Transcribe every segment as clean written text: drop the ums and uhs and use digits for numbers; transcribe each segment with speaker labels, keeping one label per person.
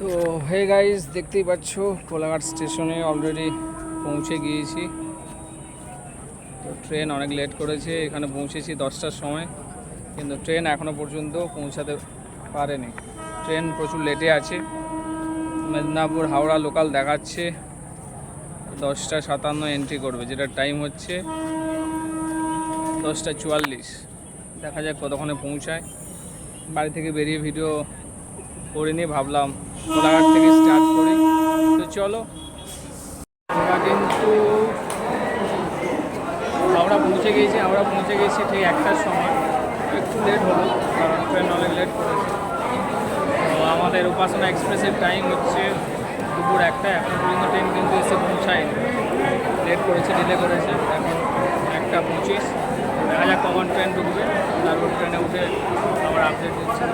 Speaker 1: তো hey guys, দেখতেই পাচ্ছ কোলাঘাট স্টেশনে অলরেডি পৌঁছে গিয়েছি। তো ট্রেন অনেক লেট করেছে, এখানে পৌঁছেছি 10টার সময়, কিন্তু ট্রেন এখনও পর্যন্ত পৌঁছাতে পারেনি। ট্রেন প্রচুর লেটে আছে। মেদিনীপুর হাওড়া লোকাল দেখাচ্ছে 10:57 এন্ট্রি করবে, যেটা টাইম হচ্ছে 10:44। দেখা যাক কতক্ষণে পৌঁছায়। বাড়ি থেকে বেরিয়ে ভিডিও করিনি, ভাবলাম কোলাঘাট থেকে স্টার্ট করি। তো চলো, আমরা কিন্তু হাওড়া পৌঁছে গেছি ঠিক 1টার সময়। একটু লেট হলো কারণ ট্রেন অনেক লেট করেছে। তো আমাদের উপাসনা এক্সপ্রেসের টাইম হচ্ছে দুপুর 1টা। এখন পর্যন্ত ট্রেন কিন্তু এসে পৌঁছায়নি, লেট করেছে, ডিলে করেছে। এখন 1:25। দেখা যাক কখন ট্রেন ঢুকবে, তারপর ট্রেনে উঠে আবার আপডেট দিচ্ছে।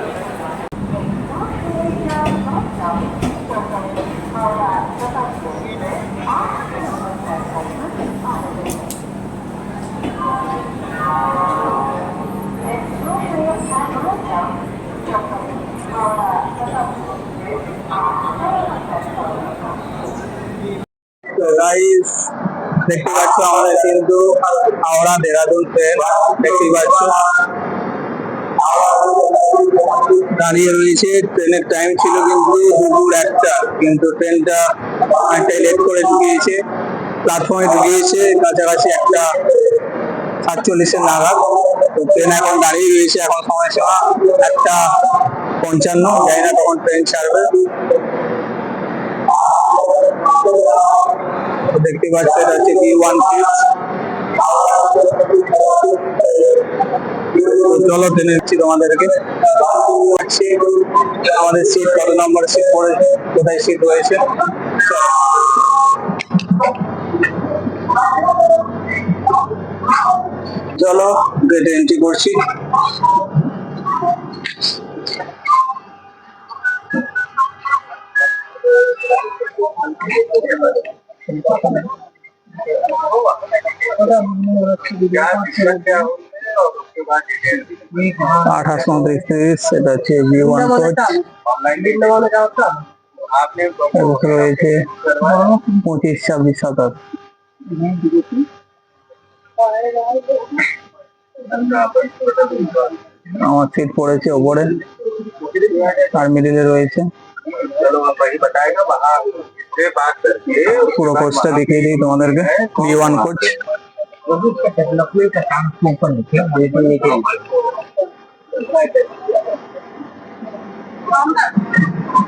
Speaker 2: তো গাইস, দেখতে পাচ্ছ আমাদের কিন্তু হাওড়া দেরাদুন ট্রেন দেখতে পাচ্ছ দাঁড়িয়ে রয়েছে। ট্রেনের টাইম ছিল কিন্তু দুপুর 1টা, কিন্তু ট্রেনটা অনেকটাই লেট করে ঢুকিয়েছে। প্ল্যাটফর্মে ঢুকিয়েছে কাছাকাছি 1:47 নাগাদ। তো ট্রেন এখন দাঁড়িয়ে রয়েছে, এখন সময় 1:55। জানি না তখন ট্রেন ছাড়বে। দেখতে পাচ্ছ এটা হচ্ছে B16। চলো ট্রেনে দিচ্ছি তোমাদেরকে। আমাদের সিট কত নম্বর সিট পড়েছে, কোথায় সিট রয়েছে। চলো গেটে এন্ট্রি করছি। আঠাশ 29, এটা হচ্ছে B1 কোচ। রয়েছে 25, 26, 27। আমার সিট পড়েছে ওপরে আর মিডিলে রয়েছে। পুরো কোচটা দেখিয়ে দিই তোমাদেরকে। B1 coach.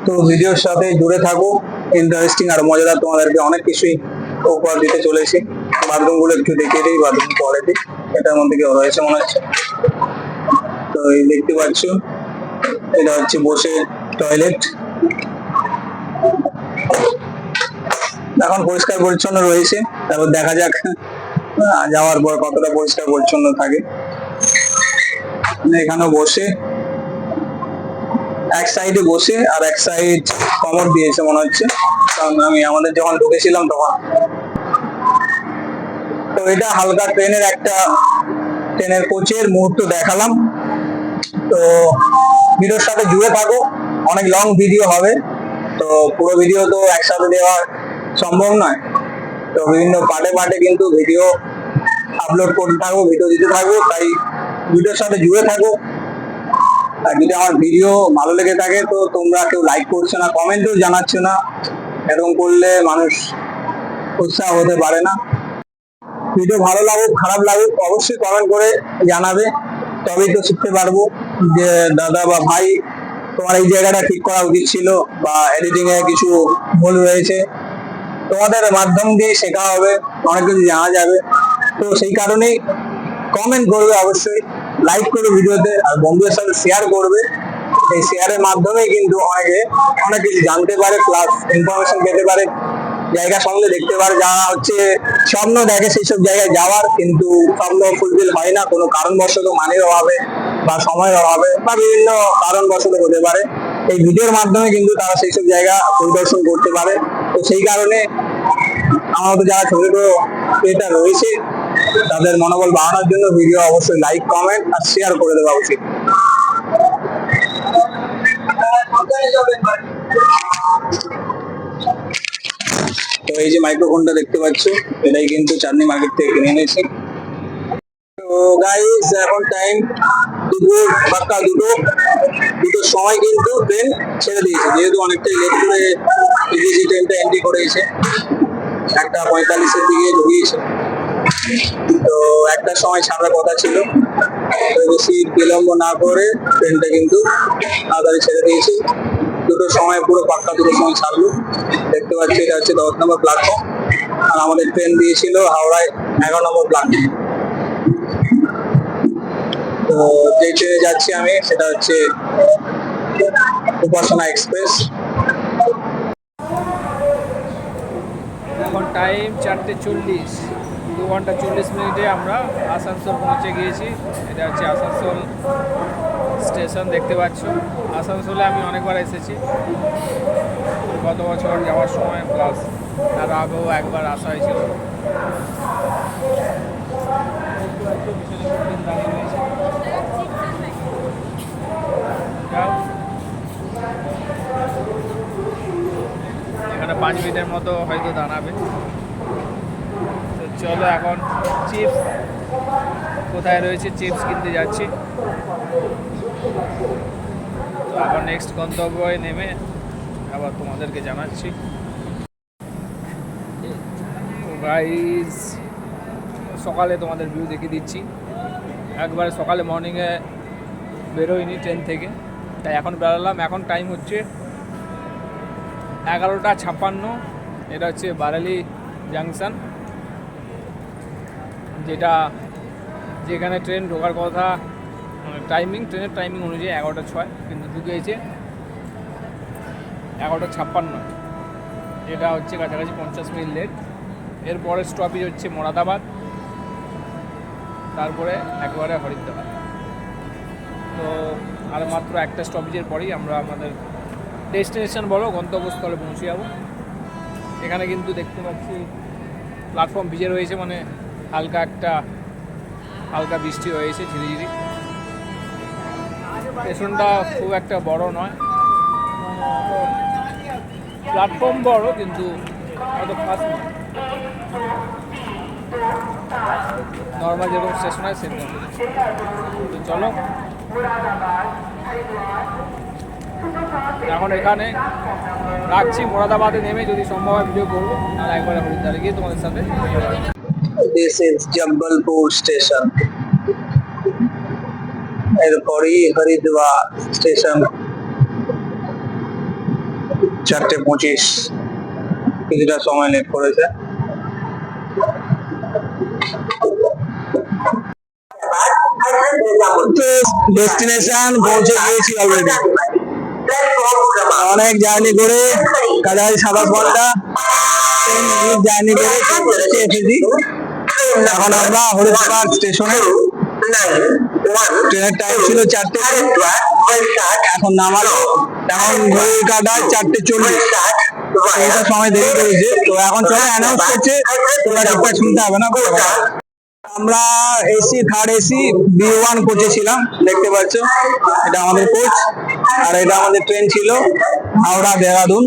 Speaker 2: তো ভিডিওর সাথে জুড়ে থাকো, ইন্টারেস্টিং আর মজাদার তোমাদেরকে অনেক কিছুই উপহার দিতে চলেছি। বাথরুম গুলো একটু দেখিয়ে দিই, বাথরুম কোয়ালিটি এটার মধ্যে কি রয়েছে মনে হচ্ছে। তো এই দেখতে পাচ্ছ এটা হচ্ছে বসে টয়লেট। এখন পরিষ্কার পরিচ্ছন্ন রয়েছে, তারপর দেখা যাক যাওয়ার পর কতটা পরিষ্কার পরিচ্ছন্ন থাকে। এখানে বসে এক সাইডে বসে আর এক সাইড কমোড দিয়েছে মনে হচ্ছে, কারণ আমি আমাদের যখন ঢুকেছিলাম তখন। তো এটা হালকা ট্রেনের কোচের মুহূর্ত দেখালাম। তো ভিডিওর সাথে জুড়ে থাকো, অনেক লং ভিডিও হবে। তো পুরো ভিডিও তো একসাথে দেওয়া সম্ভব নয়, তো বিভিন্ন পার্টে পার্টে কিন্তু ভিডিও আপলোড করতে থাকবো, ভিডিও দিতে থাকবো। তাই ভিডিওর সাথে জুড়ে থাকো। আর যদি আমার ভিডিও ভালো লেগে থাকে তো তোমরা কেউ লাইক করছো না, কমেন্টও জানাচ্ছ না। এরকম করলে মানুষ উৎসাহ হতে পারে না। ভিডিও ভালো লাগুক খারাপ লাগুক অবশ্যই কমেন্ট করে জানাবে, তবেই তো শিখতে পারবো যে দাদা বা ভাই তোমার এই জায়গাটা ঠিক করা উচিত ছিল, বা এডিটিং এ কিছু ভুল রয়েছে। তোমাদের মাধ্যম দিয়ে শেখা হবে, অনেক কিছু জানা যাবে। তো সেই কারণেই কমেন্ট করবে, অবশ্যই লাইক করবে ভিডিওতে, আর বন্ধুদের সাথে শেয়ার করবে। এই শেয়ারের মাধ্যমে কিন্তু অনেক কিছু জানতে পারে, প্লাস ইনফরমেশন পেতে পারে, জায়গা সঙ্গে দেখতে পারে। যারা হচ্ছে স্বপ্ন দেখে সেই সব জায়গায় যাওয়ার, কিন্তু স্বপ্ন ফুলফিল হয় না কোনো কারণবশত, মানের অভাবে বা সময়ের অভাবে বা বিভিন্ন কারণবশত হতে পারে। এই ভিডিওর মাধ্যমে কিন্তু তারা সেই সব জায়গা পরিদর্শন করতে পারে। তো সেই কারণে আমাদের যারা ছোট ছোট ক্রিয়েটার রয়েছে তাদের মনোবল বাড়ানোর জন্য ভিডিও অবশ্যই লাইক কমেন্ট আর শেয়ার করে দেওয়া উচিত। তো এই যে মাইক্রোফোনটা দেখতে পাচ্ছ, এটাই কিন্তু চাঁদনি মার্কেট থেকে কিনে এনেছি। তো গাইস এখন টাইম দুপুর বারোটা দুটোর সময় কিন্তু ট্রেন ছেড়ে দিয়েছে, যেহেতু অনেকটাই লেট করে দিয়েছি, ট্রেনটা এন্ট্রি করেছে 1:45-এর দিকে ঢুকিয়েছে। তো একটার সময় ছাড়ার কথা ছিল, তো বেশি বিলম্ব না করে ট্রেনটা কিন্তু তাড়াতাড়ি ছেড়ে দিয়েছে। দুটোর সময় পুরো পাক্কা দুটোর সময় ছাড়লো। দেখতে পাচ্ছি এটা হচ্ছে 10 নম্বর প্ল্যাটফর্ম, আর আমাদের ট্রেন দিয়েছিল হাওড়ায় 11 নম্বর প্ল্যাটফর্ম। তো যে ট্রেনে যাচ্ছি আমি সেটা হচ্ছে উপাসনা এক্সপ্রেস।
Speaker 1: এখন টাইম 4:40, 2 ঘন্টা 40 মিনিটে আমরা আসানসোল পৌঁছে গিয়েছি। এটা হচ্ছে আসানসোল স্টেশন, দেখতে পাচ্ছ। আসানসোলে আমি অনেকবার এসেছি, গত বছর যাওয়ার সময়, প্লাস তার আগেও একবার আসা হয়েছিল। এখানে 5 মিনিটের মতো হয়তো দাঁড়াবে। তো চলো এখন চিপস কোথায় রয়েছে, চিপস কিনতে যাচ্ছি। তো আবার নেক্সট গন্তব্যে নেমে আবার তোমাদেরকে জানাচ্ছি। তো গাইস সকালে তোমাদের ভিউ দেখিয়ে দিচ্ছি। একবারে সকালে মর্নিংয়ে বেরোয়নি ট্রেন থেকে, তাই এখন বেরোলাম। এখন টাইম হচ্ছে 11:56। এটা হচ্ছে বারেলি জাংশন, যেখানে ট্রেন ঢোকার কথা ট্রেনের টাইমিং অনুযায়ী 11:06, কিন্তু ঢুকেছে 11:56। এটা হচ্ছে কাছাকাছি 50 মিনিট লেট। এরপরে স্টপেজ হচ্ছে মোরাদাবাদ, তারপরে একবারে হরিদ্বার। তো আর মাত্র একটা স্টপেজের পরেই আমরা আমাদের ডেস্টিনেশন বলো গন্তব্যস্থলে পৌঁছে যাবো। এখানে কিন্তু দেখতে পাচ্ছি প্ল্যাটফর্ম ভিজে রয়েছে, মানে হালকা বৃষ্টি হয়েছে ঝিরিঝিরি। স্টেশনটা খুব একটা বড় নয়, প্ল্যাটফর্ম বড় কিন্তু অত খাস নয়, নর্মাল যেরকম স্টেশন হয় সেরকম। তো চলো এখন এখানে রাখছি, মোরাদাবাদে নেমে যদি সম্ভব হয় ভিডিও করবো, আর একবারে হরিদ্বারে গিয়ে তোমাদের সাথে।
Speaker 2: দিস ইজ জব্বলপুর স্টেশন, এরপরই হরিদ্বার স্টেশন। 4:25, কিছুটা সময় লেট করেছে। ডেস্টিনেশন পৌঁছে গিয়েছি অলরেডি। অনেক জার্নি করে কাছাকাছি 27 ঘন্টা জার্নি করে এসেছি। এখন আমরা হরিদ্বার স্টেশনে, ট্রেনের টাইম ছিল 4টে, এখন নামালো, এখন ঘড়ির কাটায় 4:40। এইটা সময় দেরি করেছে। তো এখন চলে অ্যানাউন্স করছে, তোমরা ঠিকঠাক শুনতে হবে না। আমরা এসি, থার্ড এসি B1 কোচে ছিলাম, দেখতে পাচ্ছ এটা আমাদের কোচ, আর এটা আমাদের ট্রেন ছিল হাওড়া দেরাদুন।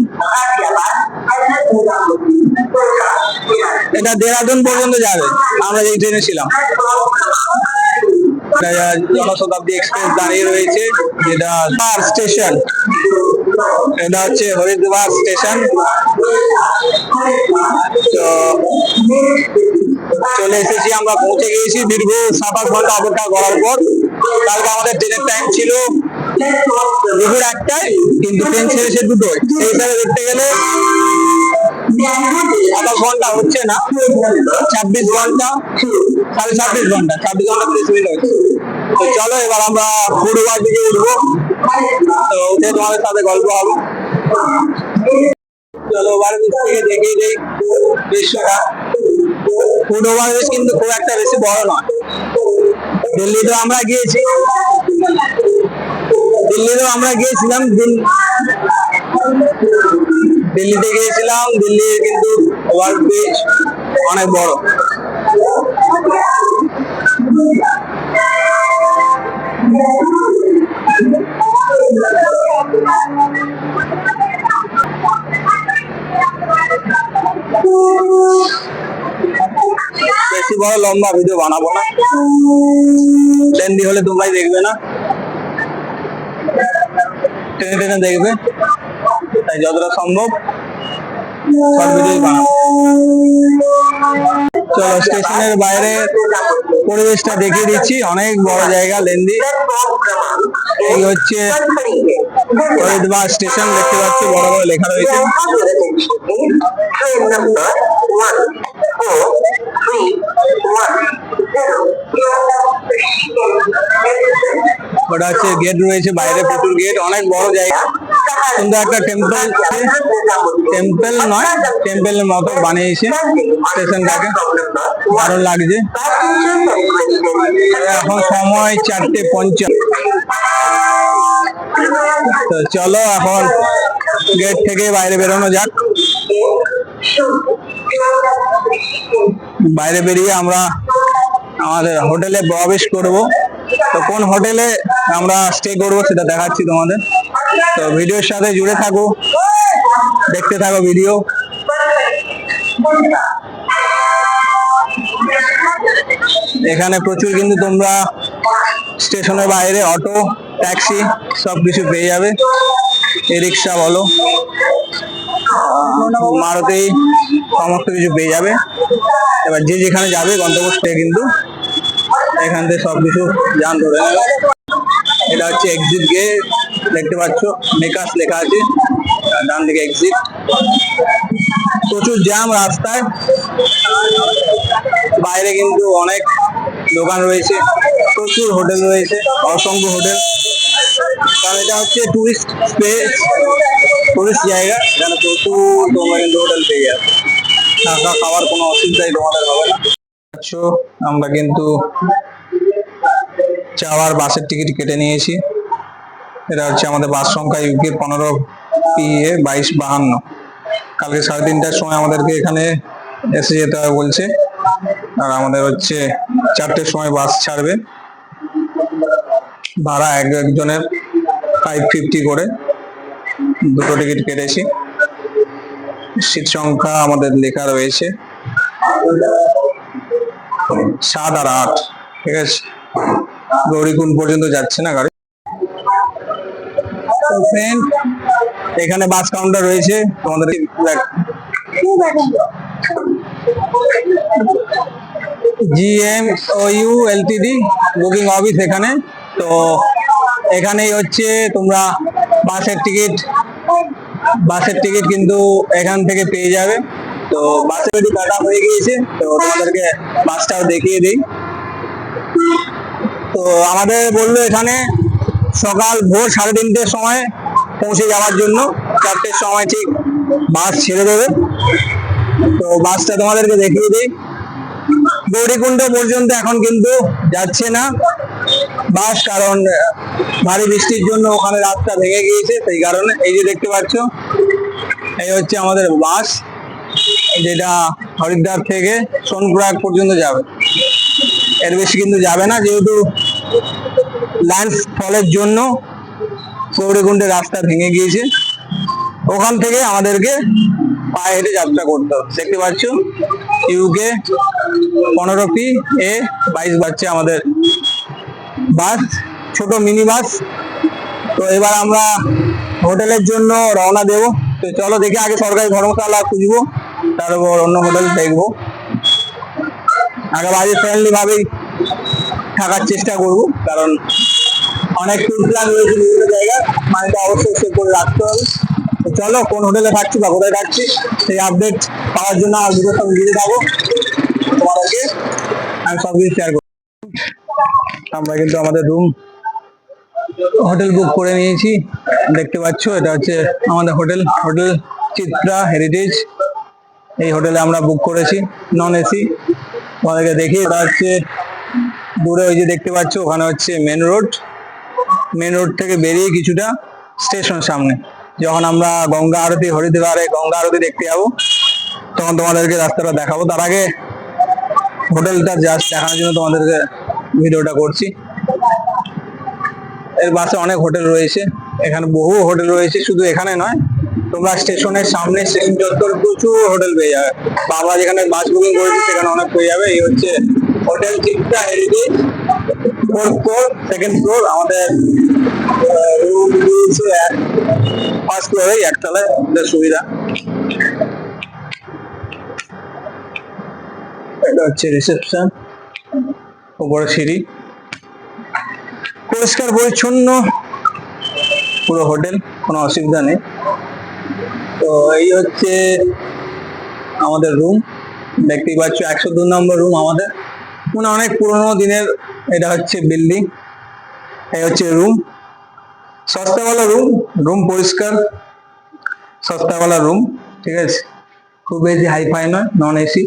Speaker 2: এটা দেরাদুন পর্যন্ত যাবে, আমরা যেই ট্রেনে ছিলাম। জনশতাব্দী এক্সপ্রেস দাঁড়িয়ে রয়েছে, যেটা স্টেশন। এটা হচ্ছে হরিদ্বার স্টেশন। তো চলে এসেছি, আমরা পৌঁছে গিয়েছি দীর্ঘ 27 ঘন্টা অপেক্ষা করার পর। কালকে আমাদের ট্রেনের টাইম ছিল দুপুর 1টায়, কিন্তু ট্রেন ছেড়েছে 2টোয়। সেই হিসাবে দেখতে গেলে 27 ঘন্টা হচ্ছে না, 26 ঘন্টা, 26.5 ঘন্টা, 26 ঘন্টা 30 মিনিট হচ্ছে। তো চলো এবার আমরা ফুড ওভার দিকে উঠবো, তো উঠে তোমাদের সাথে গল্প হবে। চলো ওভার থেকে দেখিয়ে দেই দৃশ্যটা। ফুড ওভারব্রিজ কিন্তু খুব একটা বেশি বড় নয়। দিল্লিতেও আমরা গিয়েছিলাম, দিল্লিতে গিয়েছিলাম। দিল্লির কিন্তু ওভারব্রিজ অনেক বড়। লম্বা ভিডিও বানাবো না, লেন্দি হলে তোমরাই দেখবে না, টেনে টেনে দেখবে, তাই যতটা সম্ভব শর্ট ভিডিও বানাবো। চলো স্টেশনের বাইরে পরিবেশটা দেখিয়ে দিচ্ছি, অনেক বড় জায়গা, লেন্দি। এই হচ্ছে হরিদ্বার স্টেশন, দেখতে পাচ্ছি বড় বড় লেখা রয়েছে। ওটা হচ্ছে গেট রয়েছে, বাইরে প্রচুর গেট, অনেক বড় জায়গা। সুন্দর একটা টেম্পল নয়, টেম্পলের মতো বানিয়েছে স্টেশনটাকে, ভালো লাগছে। এখন সময় 4:50। তো চলো এখন গেট থেকে বাইরে বেরোনো যাক। বাইরে বেরিয়ে আমরা আমাদের হোটেলে প্রবেশ করব। তো কোন হোটেলে আমরা স্টে করব সেটা দেখাচ্ছি তোমাদের। তো ভিডিওর সাথে জুড়ে থাকো, দেখতে থাকো ভিডিও। এখানে প্রচুর কিন্তু তোমরা স্টেশনের বাইরে অটো, ট্যাক্সি সবকিছু পেয়ে যাবে, ই রিক্সা বলো, মারুতি, সমস্ত কিছু পেয়ে যাবে। এবার যে যেখানে যাবে গন্তব্যস্থলে কিন্তু এখান থেকে সবকিছু জান ধরে নেবে। এটা হচ্ছে এক্সিট গেট, দেখতে পাচ্ছ মেকার্স লেখা আছে, ডান দিকে এক্সিট। প্রচুর জ্যাম রাস্তায়, বাইরে কিন্তু অনেক দোকান রয়েছে, প্রচুর হোটেল রয়েছে, অসংখ্য হোটেল, কারণ এটা হচ্ছে টুরিস্ট প্লেস, টুরিস্ট জায়গা। এখানে প্রচুর তোমরা কিন্তু হোটেল পেয়ে যাবে, থাকা খাওয়ার কোনো অসুবিধাই তোমাদের হবে না। আমরা কিন্তু যাওয়ার বাসের টিকিট কেটে নিয়েছি। এটা হচ্ছে আমাদের বাস সংখ্যা ইউকে 15 PA 2252। কালকে 3:30টার সময় আমাদেরকে এখানে এসে যেতে হবে বলছে, আর আমাদের হচ্ছে 4টের সময় বাস ছাড়বে। ভাড়া একজনের 550 করে, দুটো টিকিট কেটেছি। সিট সংখ্যা আমাদের লেখা রয়েছে 7 আর 8, ঠিক আছে। গৌরীকুণ্ড পর্যন্ত যাচ্ছে না গাড়ি। তো ফ্রেন্ড, এখানে বাস কাউন্টার রয়েছে তোমাদের, GMOU LTD বুকিং অফিস এখানে। তো এখানেই হচ্ছে তোমরা বাসের টিকিট কিন্তু এখান থেকে পেয়ে যাবে। তো বাসের টিকিট কাটা হয়ে গিয়েছে, তো তোমাদেরকে বাসটাও দেখিয়ে দিই। তো আমাদের বললো এখানে সকাল ভোর 3:30টার সময় পৌঁছে যাওয়ার জন্য, 4টের সময় ঠিক বাস ছেড়ে দেবে। তো বাসটা তোমাদেরকে দেখিয়ে দিই। গৌরীকুণ্ড পর্যন্ত এখন কিন্তু যাচ্ছে না বাস, কারণ ভারী বৃষ্টির জন্য ওখানে রাস্তা ভেঙে গিয়েছে, সেই কারণে। এই যে দেখতে পাচ্ছ, এই হচ্ছে আমাদের বাস, যেটা হরিদ্বার থেকে সোনপ্রয়াগ পর্যন্ত যাবে। এর বেশি কিন্তু যাবে না, যেহেতু ল্যান্ডফলের জন্য গৌরীকুণ্ডের রাস্তা ভেঙে গিয়েছে। ওখান থেকে আমাদেরকে পায়ে হেঁটে যাত্রা করতে হবে। দেখতে পাচ্ছ ইউকে 15 PA 22 বাজছে আমাদের বাস, ছোট মিনি বাস। তো এবার আমরা হোটেলের জন্য রওনা দেব। তো চলো দেখি, আগে সরকারি ধর্মশালা খুঁজবো, তারপর অন্য হোটেল দেখবো। আগে বাজেট ফ্রেন্ডলি ভাবেই থাকার চেষ্টা করব, কারণ অনেক ট্যুর প্ল্যান রয়েছে বিভিন্ন জায়গায়, মাইন্ডটা অবশ্যই সেভ করে রাখতে হবে। তো চলো কোন হোটেলে থাকছি বা কোথায় থাকছি সেই আপডেট পাওয়ার জন্য আমার ভিডিওর সঙ্গে জুড়ে থাকো, তোমাদেরকে আমি সব কিছু শেয়ার করব। আমরা কিন্তু আমাদের হোটেল বুক করে নিয়েছি, দেখতে পাচ্ছ এটা হচ্ছে আমাদের হোটেল চিত্রা হেরিটেজ। এই হোটেলে আমরা বুক করেছি, নন এসি। তোমাদেরকে দেখি, এটা হচ্ছে দূরে ওই যে দেখতে পাচ্ছ, ওখানে হচ্ছে মেন রোড থেকে বেরিয়ে কিছুটা স্টেশন সামনে। যখন আমরা গঙ্গা আরতি, হরিদ্বারে গঙ্গা আরতি দেখতে যাবো, তখন তোমাদেরকে রাস্তাটা দেখাবো। তার আগে হোটেলটা জাস্ট দেখানোর জন্য তোমাদেরকে ভিডিওটা করছি। এর পাশে অনেক হোটেল রয়েছে, এখানে বহু হোটেল রয়েছে, শুধু এখানে নয়, তোমরা স্টেশনের সামনে স্টেশন চত্বর প্রচুর হোটেল পেয়ে যাবে। বা আমরা যেখানে বাস বুকিং করেছি সেখানে অনেক পেয়ে যাবে। এই হচ্ছে hotel Chitra heritage, fourth floor, second floor. আমাদের রুম দিয়েছে ফার্স্ট ফ্লোরে, একতলায়, আমাদের সুবিধা। এটা হচ্ছে রিসেপশন, উপরে সিঁড়ি, পরিষ্কার পরিচ্ছন্ন পুরো হোটেল, কোনো অসুবিধা নেই। তো এই হচ্ছে আমাদের রুম, দেখতেই পাচ্ছ 102 নম্বর রুম আমাদের, মানে অনেক পুরোনো দিনের এটা হচ্ছে বিল্ডিং। এই হচ্ছে রুম, সস্তাওয়ালা রুম, রুম পরিষ্কার, সস্তাওয়ালা রুম, ঠিক আছে। খুব বেশি হাইফাই নয়, নন এসি।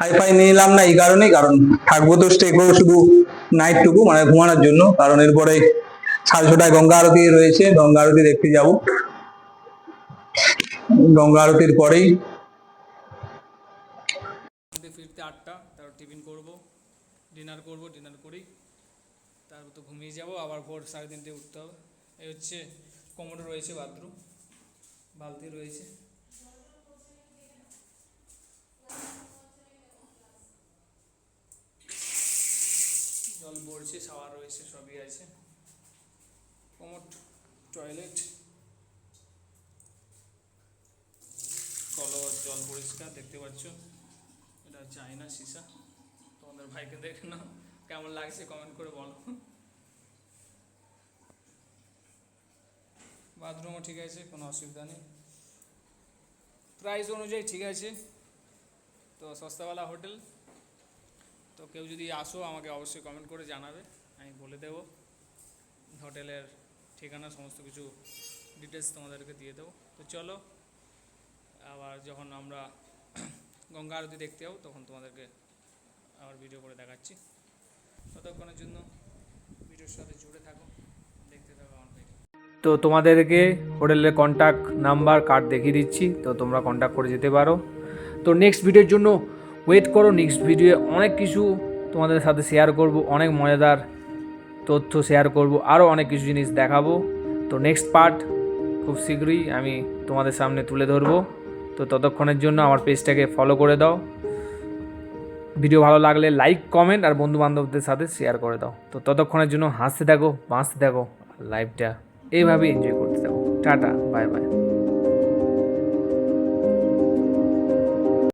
Speaker 2: হাইফাই নিলাম না এই কারণেই, কারণ থাকবো তো স্টে করবো শুধু নাইট টুকু, মানে ঘুমানোর জন্য। কারণ এরপরে 6:30টায় গঙ্গা আরতি রয়েছে, গঙ্গা আরতি দেখতে যাব। গঙ্গা আরতির পরেই
Speaker 1: ফিরতে 8টা, তারপর টিফিন করবো, ডিনার করবো, ডিনার করেই তারপর তো ঘুমিয়ে যাবো, আবার ভোর 3:30টায় উঠতে হবে। এই হচ্ছে কমোডো রয়েছে, বাথরুম, বালতি রয়েছে। জল পড়ছে, শাওয়ার রয়েছে, সবই আছে। কমোড, টয়লেট, কল, জল পরিষ্কার দেখতে পাচ্ছ। এটা হচ্ছে আয়না, সীসা। তোমাদের ভাইকে দেখে নাও কেমন লাগছে, কমেন্ট করে বলো। বাথরুমও ঠিক আছে, কোনো অসুবিধা নেই, প্রাইস অনুযায়ী ঠিক আছে। তো সস্তাওয়ালা হোটেল। তো কেউ যদি আসো আমাকে অবশ্যই কমেন্ট করে জানাবে, আমি বলে দেবো হোটেলের ঠিকানা, সমস্ত কিছু ডিটেলস তোমাদেরকে দিয়ে দেবো। তো চলো, আবার যখন আমরা গঙ্গা আরতি দেখতে যাবো তখন তোমাদেরকে আবার ভিডিও করে দেখাচ্ছি। ততক্ষণের জন্য ভিডিওর সাথে জুড়ে থাকো, দেখতে থাকো আমার ভিডিও। তো তোমাদেরকে হোটেলের কন্ট্যাক্ট নাম্বার কার্ড দেখিয়ে দিচ্ছি, তো তোমরা কন্ট্যাক্ট করে যেতে পারো। তো নেক্সট ভিডিওর জন্য ওয়েট করো, নেক্সট ভিডিও অনেক কিছু তোমাদের সাথে শেয়ার করব, অনেক মজাদার তথ্য শেয়ার করব, আরও অনেক কিছু জিনিস দেখাবো। তো নেক্সট পার্ট খুব শীঘ্রই আমি তোমাদের সামনে তুলে ধরবো। তো ততক্ষণের জন্য আমার পেজটাকে ফলো করে দাও, ভিডিও ভালো লাগলে লাইক, কমেন্ট আর বন্ধু বান্ধবদের সাথে শেয়ার করে দাও। তো ততক্ষণের জন্য হাসতে থাকো, বাঁচতে থাকো, লাইফটা এইভাবে এনজয় করতে থাকো। Tata, bye bye.